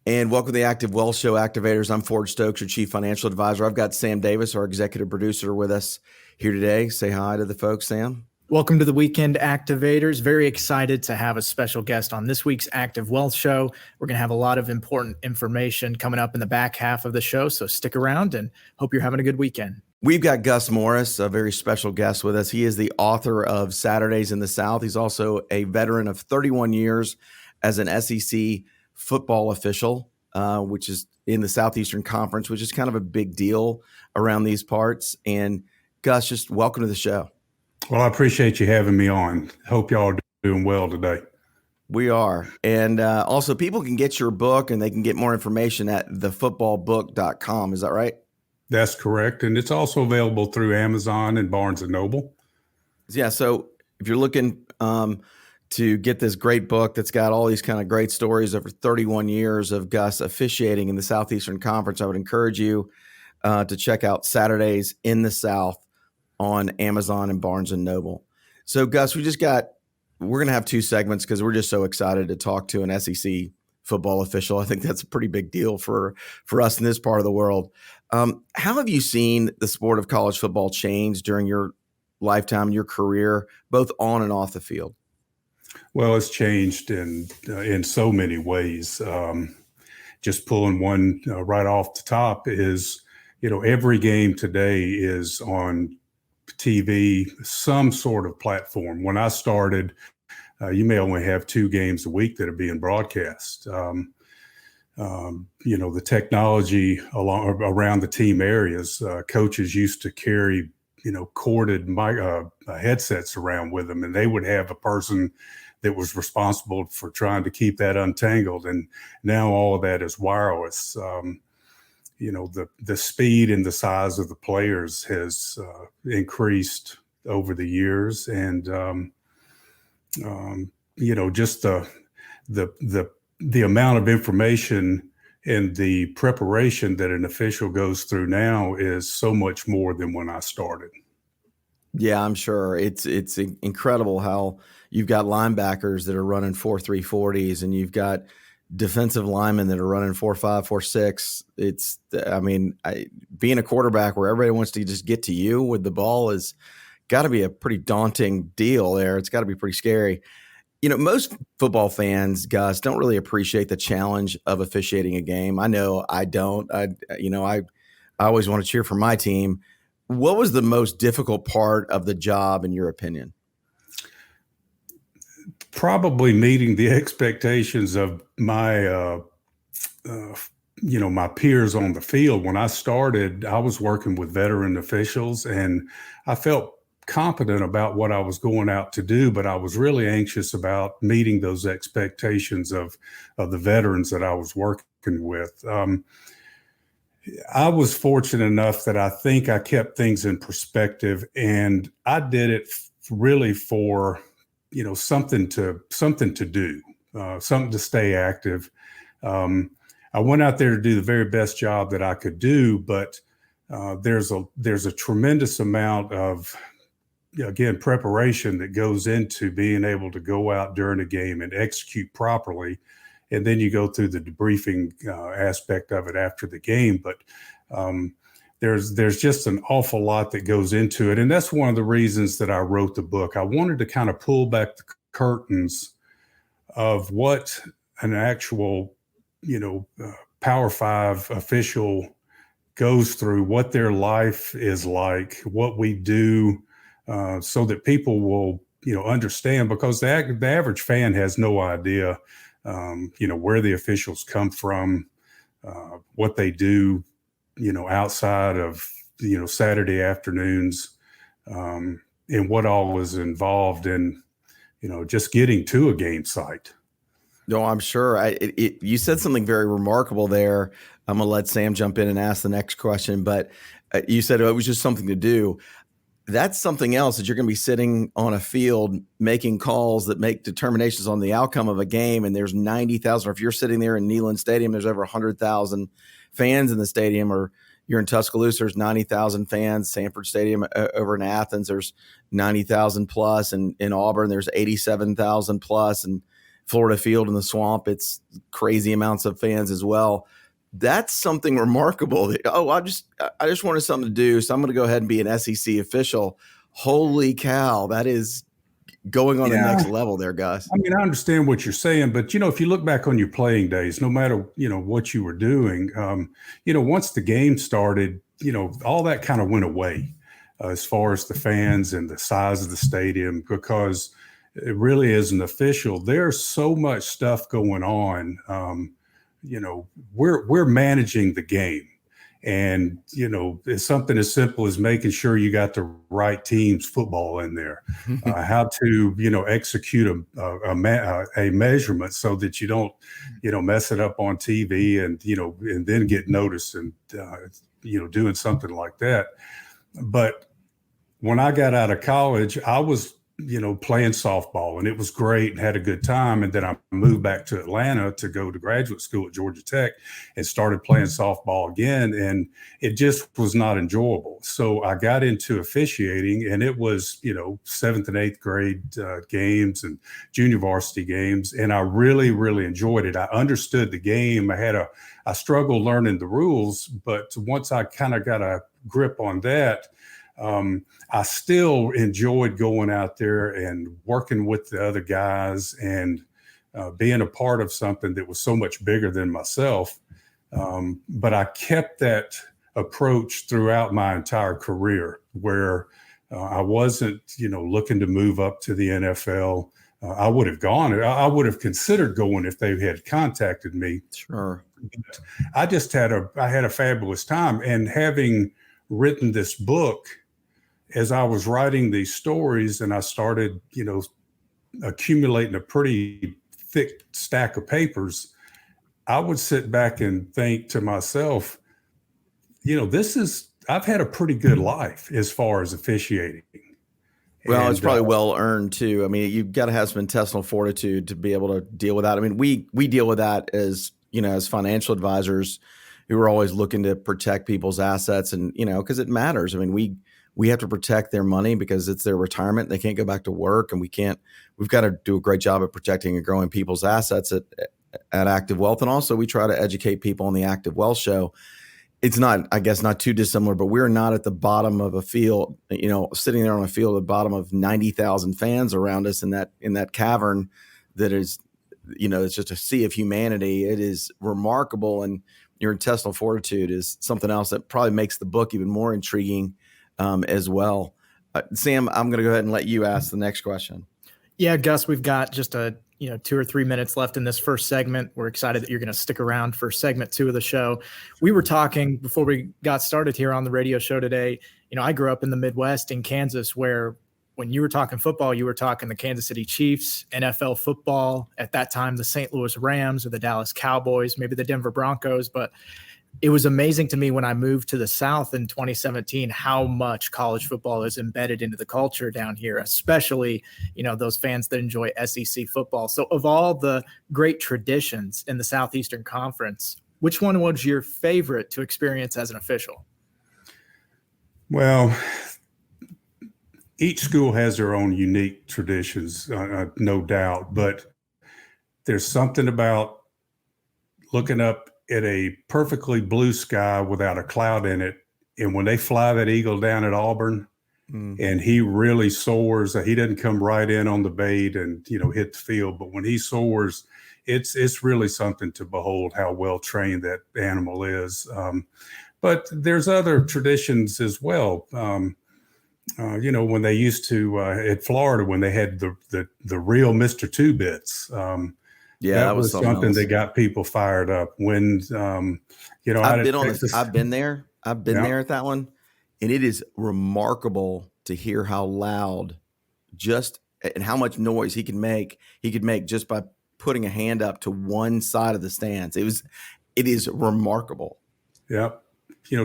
And welcome to the Active Wealth Show, Activators. I'm Ford Stokes, your Chief Financial Advisor. I've got Sam Davis, our Executive Producer, with us here today. Say hi to the folks, Sam. Welcome to the Weekend Activators. Very excited to have a special guest on this week's Active Wealth Show. We're going to have a lot of important information coming up in the back half of the show, so stick around and hope you're having a good weekend. We've got Gus Morris, a very special guest with us. He is the author of Saturdays in the South. He's also a veteran of 31 years as an SEC football official, which is in the Southeastern Conference, which is kind of a big deal around these parts. And Gus, just welcome to the show. Well, I appreciate you having me on. Hope y'all are doing well today. We are. And also people can get your book and they can get more information at thefootballbook.com. Is that right? That's correct. And it's also available through Amazon and Barnes & Noble. Yeah. So if you're looking to get this great book that's got all these kind of great stories over 31 years of Gus officiating in the Southeastern Conference, I would encourage you to check out Saturdays in the South on Amazon and Barnes & Noble. So Gus, we're going to have two segments because we're just so excited to talk to an SEC football official. I think that's a pretty big deal for us in this part of the world. How have you seen the sport of college football change during your lifetime, your career, both on and off the field? Well, it's changed in so many ways. Just pulling one right off the top is, every game today is on TV, some sort of platform. When I started, you may only have 2 games a week that are being broadcast. The technology around the team areas, coaches used to carry, corded headsets around with them, and they would have a person that was responsible for trying to keep that untangled. And now all of that is wireless. The speed and the size of the players has increased over the years. And, just the amount of information and the preparation that an official goes through now is so much more than when I started. Yeah, I'm sure. It's incredible how you've got linebackers that are running 4.3 40s and you've got defensive linemen that are running 4.5, 4.6. Being a quarterback where everybody wants to just get to you with the ball is got to be a pretty daunting deal there. It's got to be pretty scary. Most football fans, Gus, don't really appreciate the challenge of officiating a game. I know I don't. I always want to cheer for my team. What was the most difficult part of the job, in your opinion? Probably meeting the expectations of my, my peers on the field. When I started, I was working with veteran officials, and I felt competent about what I was going out to do, but I was really anxious about meeting those expectations of the veterans that I was working with. I was fortunate enough that I think I kept things in perspective, and I did it really for, something to do, something to stay active. I went out there to do the very best job that I could do, but there's a tremendous amount of, again, preparation that goes into being able to go out during a game and execute properly. And then you go through the debriefing aspect of it after the game. But there's just an awful lot that goes into it. And that's one of the reasons that I wrote the book. I wanted to kind of pull back the curtains of what an actual, Power 5 official goes through, what their life is like, what we do, so that people will, understand, because the average fan has no idea where the officials come from, what they do, outside of, Saturday afternoons, and what all is involved in, just getting to a game site. No, I'm sure. You said something very remarkable there. I'm going to let Sam jump in and ask the next question, but you said it was just something to do. That's something else, that you're going to be sitting on a field making calls that make determinations on the outcome of a game. And there's 90,000, or if you're sitting there in Neyland Stadium, there's over 100,000 fans in the stadium, or you're in Tuscaloosa, there's 90,000 fans. Sanford Stadium over in Athens, there's 90,000 plus. And in Auburn, there's 87,000 plus. And Florida Field in the Swamp, it's crazy amounts of fans as well. That's something remarkable. I just wanted something to do, so I'm going to go ahead and be an SEC official. Holy cow, that is going on the next level there, Gus. I mean, I understand what you're saying, but, if you look back on your playing days, no matter, what you were doing, once the game started, all that kind of went away as far as the fans and the size of the stadium, because it really isn't official. There's so much stuff going on. We're managing the game. And, it's something as simple as making sure you got the right team's football in there, how to, execute a measurement so that you don't, mess it up on TV and, and then get noticed and, doing something like that. But when I got out of college, I was, playing softball, and it was great and had a good time. And then I moved back to Atlanta to go to graduate school at Georgia Tech and started playing softball again. And it just was not enjoyable. So I got into officiating, and it was, 7th and 8th grade games and junior varsity games. And I really, really enjoyed it. I understood the game. I struggled learning the rules, but once I kind of got a grip on that, I still enjoyed going out there and working with the other guys and being a part of something that was so much bigger than myself. But I kept that approach throughout my entire career, where I wasn't, looking to move up to the NFL. I would have gone. I would have considered going if they had contacted me. Sure. But I had a fabulous time. And having written this book, as I was writing these stories and I started, accumulating a pretty thick stack of papers, I would sit back and think to myself, I've had a pretty good life as far as officiating. Well, it's probably well earned too. I mean, you've got to have some intestinal fortitude to be able to deal with that. I mean, we deal with that as financial advisors who are always looking to protect people's assets, and because it matters. I mean, we have to protect their money because it's their retirement. They can't go back to work, and we've got to do a great job of protecting and growing people's assets at Active Wealth. And also we try to educate people on the Active Wealth Show. It's not, I guess, not too dissimilar, but we're not at the bottom of a field, sitting there on a field at the bottom of 90,000 fans around us in that cavern that is, it's just a sea of humanity. It is remarkable. And your intestinal fortitude is something else that probably makes the book even more intriguing as well. Sam, I'm going to go ahead and let you ask the next question. Yeah, Gus, we've got just 2 or 3 minutes left in this first segment. We're excited that you're going to stick around for segment 2 of the show. We were talking before we got started here on the radio show today. I grew up in the Midwest in Kansas, where when you were talking football, you were talking the Kansas City Chiefs, NFL football, at that time, the St. Louis Rams or the Dallas Cowboys, maybe the Denver Broncos. But it was amazing to me when I moved to the South in 2017, how much college football is embedded into the culture down here, especially, those fans that enjoy SEC football. So of all the great traditions in the Southeastern Conference, which one was your favorite to experience as an official? Well, each school has their own unique traditions, no doubt, but there's something about looking up at a perfectly blue sky without a cloud in it. And when they fly that eagle down at Auburn and he really soars, he doesn't come right in on the bait and, hit the field. But when he soars, it's really something to behold how well trained that animal is. But there's other traditions as well. When they used to at Florida, when they had the real Mr. Two Bits, that was something that got people fired up. When I've been there at that one, and it is remarkable to hear how loud and how much noise he could make just by putting a hand up to one side of the stands. It is remarkable. Yep.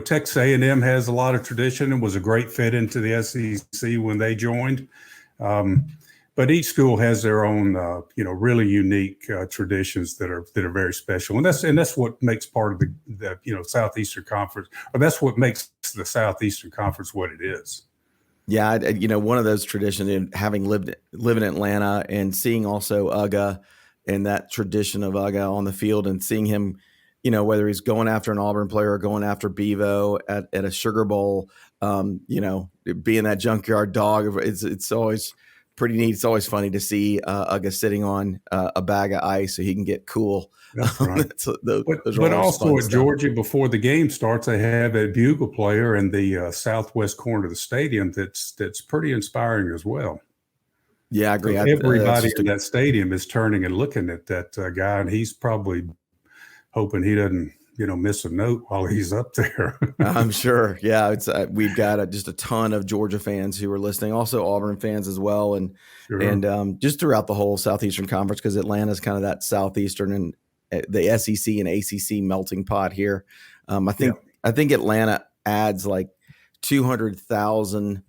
Texas A&M has a lot of tradition and was a great fit into the SEC when they joined. But each school has their own, really unique traditions that are very special, and that's what makes part of the Southeastern Conference, or that's what makes the Southeastern Conference what it is. Yeah, one of those traditions, having lived in Atlanta and seeing also UGA and that tradition of Uga on the field, and seeing him, whether he's going after an Auburn player or going after Bevo at a Sugar Bowl, being that junkyard dog, it's always pretty neat. It's always funny to see Uga sitting on a bag of ice so he can get cool. That's right. But also at Georgia, before the game starts, they have a bugle player in the southwest corner of the stadium that's pretty inspiring as well. Yeah, I agree. So everybody in that stadium is turning and looking at that guy, and he's probably hoping he doesn't, miss a note while he's up there. I'm sure. Yeah, it's we've got just a ton of Georgia fans who are listening, also Auburn fans as well, and Sure. and just throughout the whole Southeastern Conference, because Atlanta's kind of that Southeastern and the SEC and ACC melting pot here. I think Atlanta adds like 200,000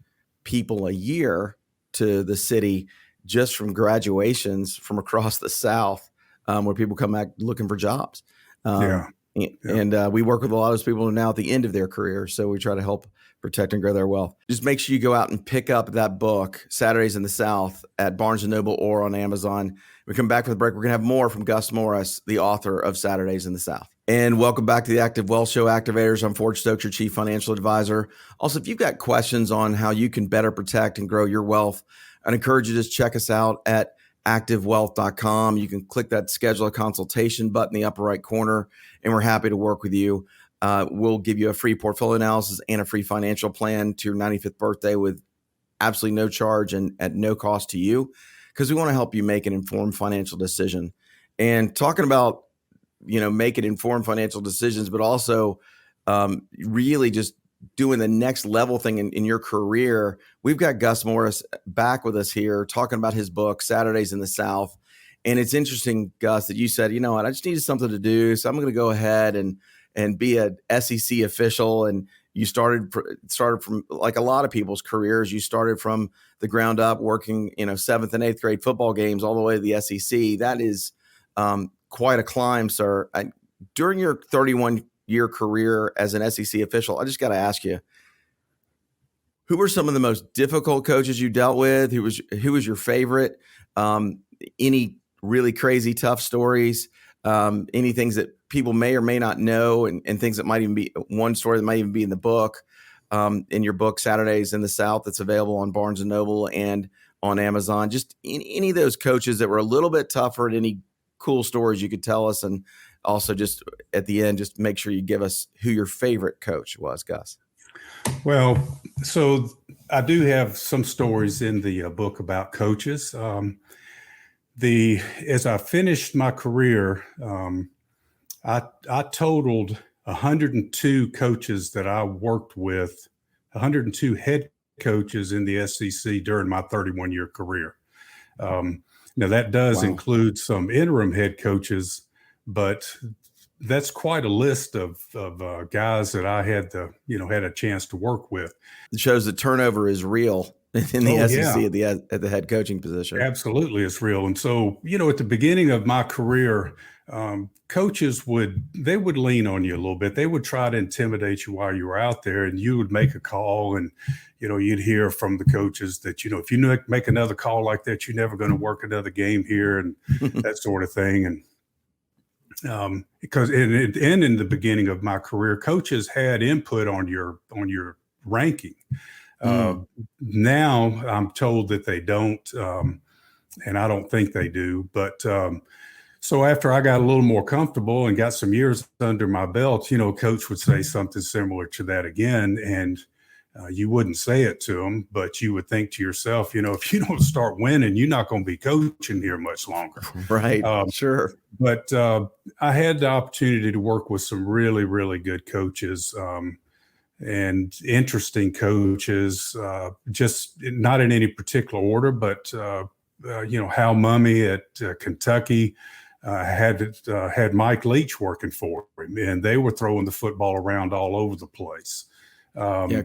people a year to the city just from graduations from across the South, where people come back looking for jobs. And we work with a lot of those people now at the end of their career. So we try to help protect and grow their wealth. Just make sure you go out and pick up that book, Saturdays in the South, at Barnes & Noble or on Amazon. We come back from the break. We're going to have more from Gus Morris, the author of Saturdays in the South. And welcome back to the Active Wealth Show, Activators. I'm Forge Stokes, your Chief Financial Advisor. Also, if you've got questions on how you can better protect and grow your wealth, I'd encourage you to just check us out at activewealth.com. You can click that schedule a consultation button in the upper right corner, and we're happy to work with you. We'll give you a free portfolio analysis and a free financial plan to your 95th birthday with absolutely no charge and at no cost to you, because we want to help you make an informed financial decision. And talking about, making informed financial decisions, but also really just doing the next level thing in your career. We've got Gus Morris back with us here talking about his book, Saturdays in the South. And it's interesting, Gus, that you said, I just needed something to do. So I'm going to go ahead and be a SEC official. And you started from, like a lot of people's careers, you started from the ground up working, 7th and 8th grade football games all the way to the SEC. That is quite a climb, sir. During your 31-year career as an SEC official, I just got to ask you, who were some of the most difficult coaches you dealt with? Who was your favorite? Any really crazy tough stories? Any things that people may or may not know, and things that might even be one story that might even be in the book, in your book, Saturdays in the South, that's available on Barnes & Noble and on Amazon. Just any of those coaches that were a little bit tougher, and any cool stories you could tell us. And also just at the end, just make sure you give us who your favorite coach was, Gus. Well, so I do have some stories in the book about coaches. As I finished my career, I totaled 102 coaches that I worked with, 102 head coaches in the SEC during my 31-year career. Now that does include some interim head coaches, but that's quite a list of guys that I had had a chance to work with. It shows that turnover is real in the SEC at the head coaching position. Absolutely, it's real. And so, at the beginning of my career, coaches would lean on you a little bit. They would try to intimidate you while you were out there, and you would make a call, and you'd hear from the coaches that if you make another call like that, you're never going to work another game here, and that sort of thing. And because in the beginning of my career, coaches had input on your ranking. Now I'm told that they don't, and I don't think they do. But so after I got a little more comfortable and got some years under my belt, coach would say something similar to that again, and you wouldn't say it to them, but you would think to yourself, if you don't start winning, you're not going to be coaching here much longer. Right. Sure. But I had the opportunity to work with some really, really good coaches and interesting coaches, just not in any particular order, but, Hal Mummy at Kentucky had Mike Leach working for him, and they were throwing the football around all over the place.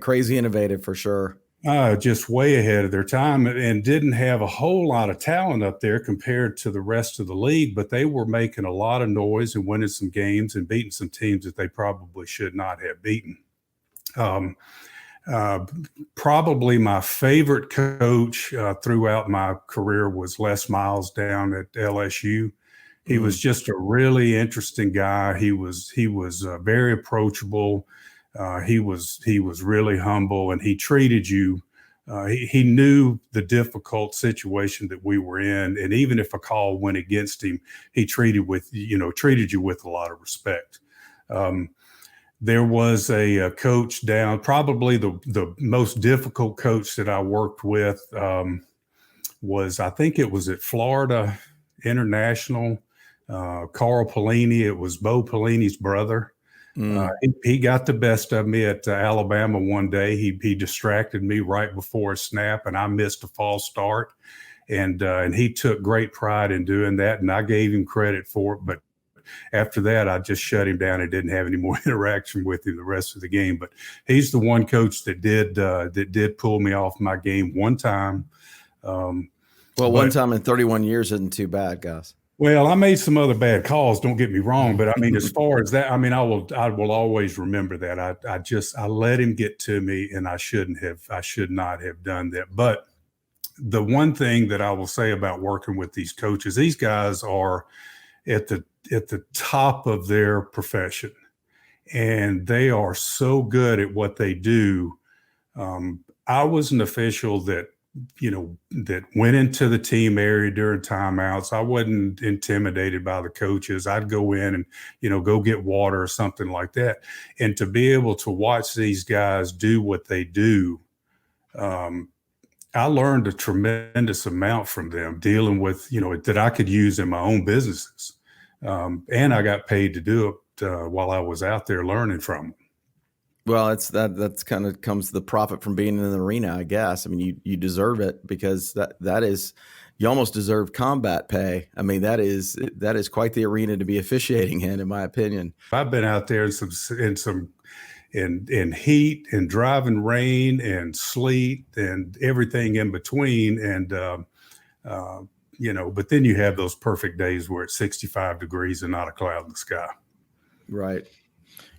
Crazy innovative for sure. Just way ahead of their time, and didn't have a whole lot of talent up there compared to the rest of the league, but they were making a lot of noise and winning some games and beating some teams that they probably should not have beaten. Probably my favorite coach throughout my career was Les Miles down at LSU. He was just a really interesting guy. He was very approachable. He was really humble, and he treated you. He knew the difficult situation that we were in, and even if a call went against him, he treated you with a lot of respect. There was a coach down, probably the most difficult coach that I worked with was, I think it was at Florida International. Carl Pelini. It was Bo Pelini's brother. He got the best of me at Alabama one day. He distracted me right before a snap, and I missed a false start. And he took great pride in doing that, and I gave him credit for it. But after that, I just shut him down and didn't have any more interaction with him the rest of the game. But he's the one coach that did pull me off my game one time. One time in 31 years isn't too bad, Gus. Well, I made some other bad calls, don't get me wrong, but I mean, as far as that, I mean, I will always remember that. I let him get to me, and I should not have done that. But the one thing that I will say about working with these coaches, these guys are at the top of their profession, and they are so good at what they do. I was an official that went into the team area during timeouts. I wasn't intimidated by the coaches. I'd go in and, go get water or something like that. And to be able to watch these guys do what they do, I learned a tremendous amount from them dealing with, that I could use in my own businesses. And I got paid to do it while I was out there learning from them. Well, that's kind of comes the profit from being in the arena, I guess. I mean, you deserve it, because that is, you almost deserve combat pay. I mean, that is quite the arena to be officiating in my opinion. I've been out there in heat and driving rain and sleet and everything in between. And, but then you have those perfect days where it's 65 degrees and not a cloud in the sky. Right.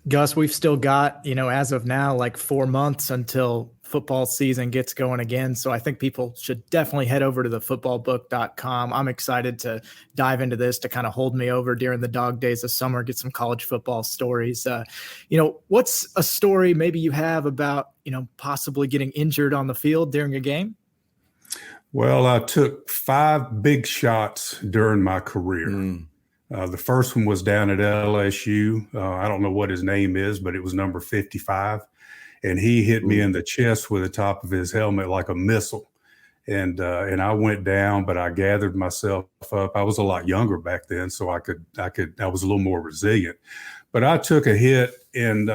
Gus, we've still got, as of now, like 4 months until football season gets going again. So I think people should definitely head over to thefootballbook.com. I'm excited to dive into this to kind of hold me over during the dog days of summer, get some college football stories. What's a story maybe you have about, possibly getting injured on the field during a game? Well, I took 5 big shots during my career. The first one was down at LSU. I don't know what his name is, but it was number 55. And he hit me in the chest with the top of his helmet like a missile. And I went down, but I gathered myself up. I was a lot younger back then, so I was a little more resilient. But I took a hit in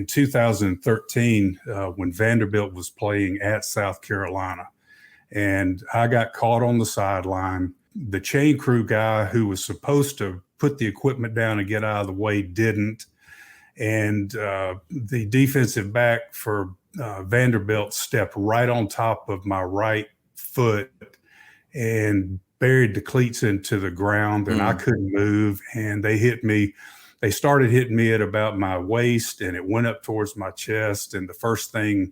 2013 when Vanderbilt was playing at South Carolina. And I got caught on the sideline. The chain crew guy who was supposed to put the equipment down and get out of the way didn't. And the defensive back for Vanderbilt stepped right on top of my right foot and buried the cleats into the ground, and I couldn't move. And they hit me. They started hitting me at about my waist, and it went up towards my chest. And the first thing,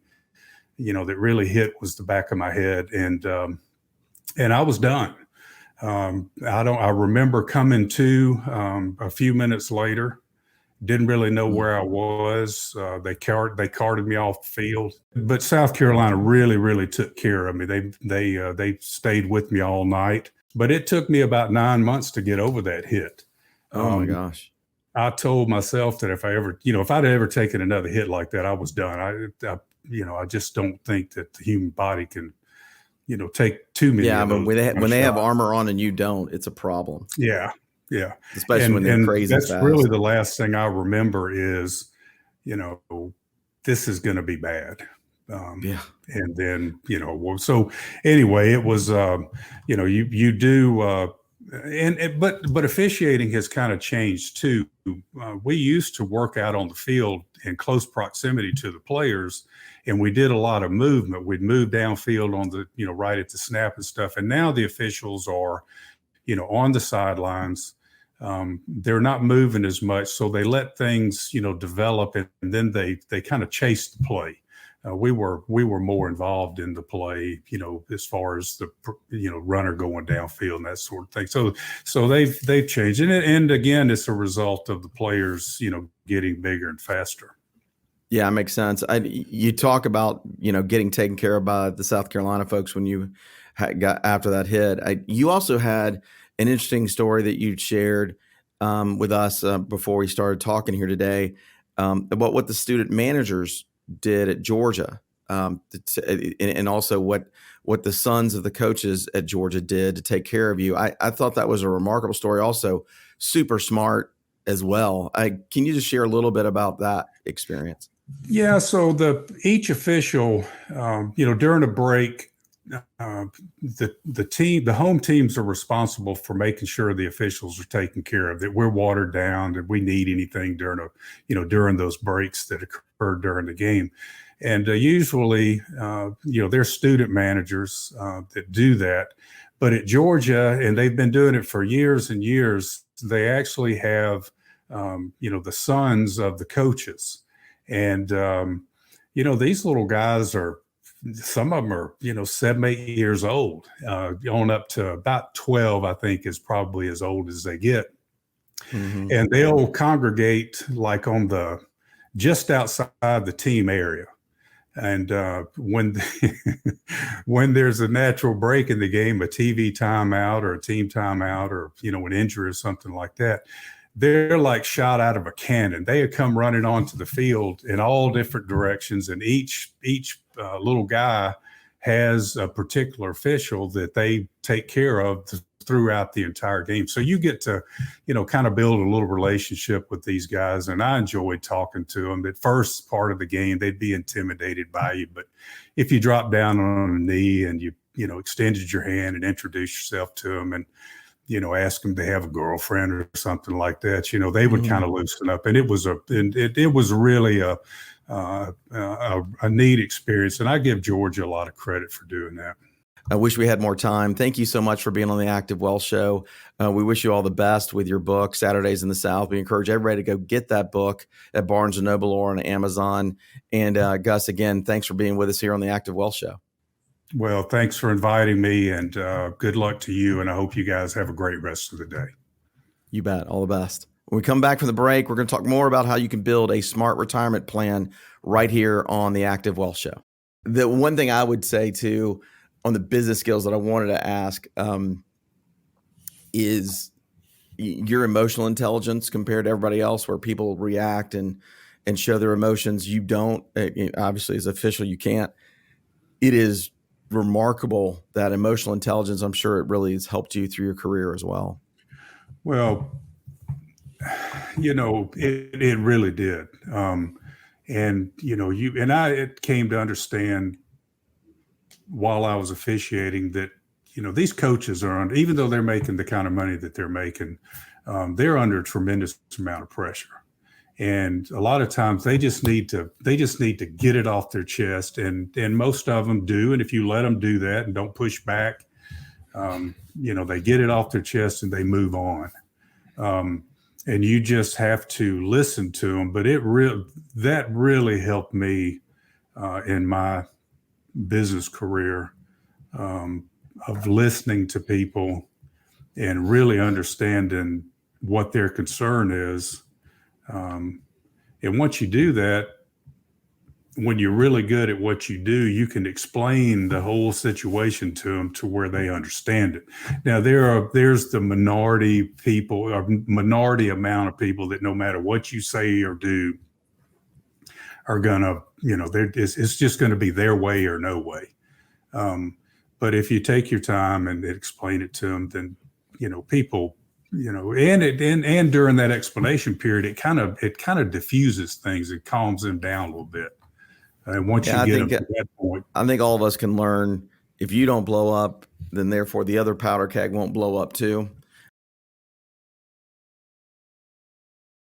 that really hit was the back of my head. And I was done. I remember coming to a few minutes later, didn't really know where I was. They carted me off the field, but South Carolina really, really took care of me. They stayed with me all night, but it took me about 9 months to get over that hit. Oh my gosh. I told myself that if I'd ever taken another hit like that, I was done. I just don't think that the human body can, take too many. Yeah, when they have armor on and you don't, it's a problem. Yeah. Especially when they're crazy that's fast. Really the last thing I remember is, this is going to be bad. And then, so anyway, it was, you do, but officiating has kind of changed too. We used to work out on the field in close proximity to the players, and we did a lot of movement. We'd move downfield on the, right at the snap and stuff. And now the officials are, on the sidelines. They're not moving as much, so they let things, develop, and then they kind of chase the play. we were more involved in the play, as far as the runner going downfield and that sort of thing. So they've changed, and again, it's a result of the players getting bigger and faster. Yeah, it makes sense. You talk about getting taken care of by the South Carolina folks when you got after that hit. You also had an interesting story that you shared with us before we started talking here today about what the student managers did at Georgia, and also what the sons of the coaches at Georgia did to take care of you. I thought that was a remarkable story. Also, super smart as well. Can you just share a little bit about that experience? Yeah. So each official, during a break, the home teams are responsible for making sure the officials are taken care of, that we're watered down, that we need anything during those breaks that occurred during the game. And usually, there's student managers that do that. But at Georgia, and they've been doing it for years and years, they actually have, the sons of the coaches. And, these little guys some of them are, 7, 8 years old, on up to about 12, I think is probably as old as they get. Mm-hmm. And they'll congregate like just outside the team area. And when there's a natural break in the game, a TV timeout or a team timeout or, an injury or something like that, they're like shot out of a cannon. They had come running onto the field in all different directions, and each little guy has a particular official that they take care of throughout the entire game. So you get to, kind of build a little relationship with these guys. And I enjoyed talking to them. At first part of the game, they'd be intimidated by you. But if you drop down on a knee and you extended your hand and introduced yourself to them and, ask them to have a girlfriend or something like that, they would kind of loosen up. And it was really a neat experience. And I give Georgia a lot of credit for doing that. I wish we had more time. Thank you so much for being on the Active Wealth Show. We wish you all the best with your book, Saturdays in the South. We encourage everybody to go get that book at Barnes & Noble or on Amazon. And Gus, again, thanks for being with us here on the Active Wealth Show. Well, thanks for inviting me, and good luck to you. And I hope you guys have a great rest of the day. You bet. All the best. When we come back from the break, we're going to talk more about how you can build a smart retirement plan right here on the Active Wealth Show. The one thing I would say too, on the business skills that I wanted to ask is your emotional intelligence compared to everybody else, where people react and show their emotions. You don't. Obviously, as official, you can't. It is remarkable, that emotional intelligence. I'm sure it really has helped you through your career as well. Well, it really did. It came to understand while I was officiating that, these coaches are even though they're making the kind of money that they're making, they're under a tremendous amount of pressure. And a lot of times they just need to get it off their chest. And most of them do. And if you let them do that and don't push back, they get it off their chest and they move on. And you just have to listen to them. But that really helped me in my business career, of listening to people and really understanding what their concern is. And once you do that, when you're really good at what you do, you can explain the whole situation to them to where they understand it. Now, there's the minority people, or minority amount of people that no matter what you say or do are gonna, it's just going to be their way or no way. But if you take your time and explain it to them, then, people, and during that explanation period, it kind of diffuses things. It calms them down a little bit. And once you get them to that point, I think all of us can learn, if you don't blow up, then therefore the other powder keg won't blow up too.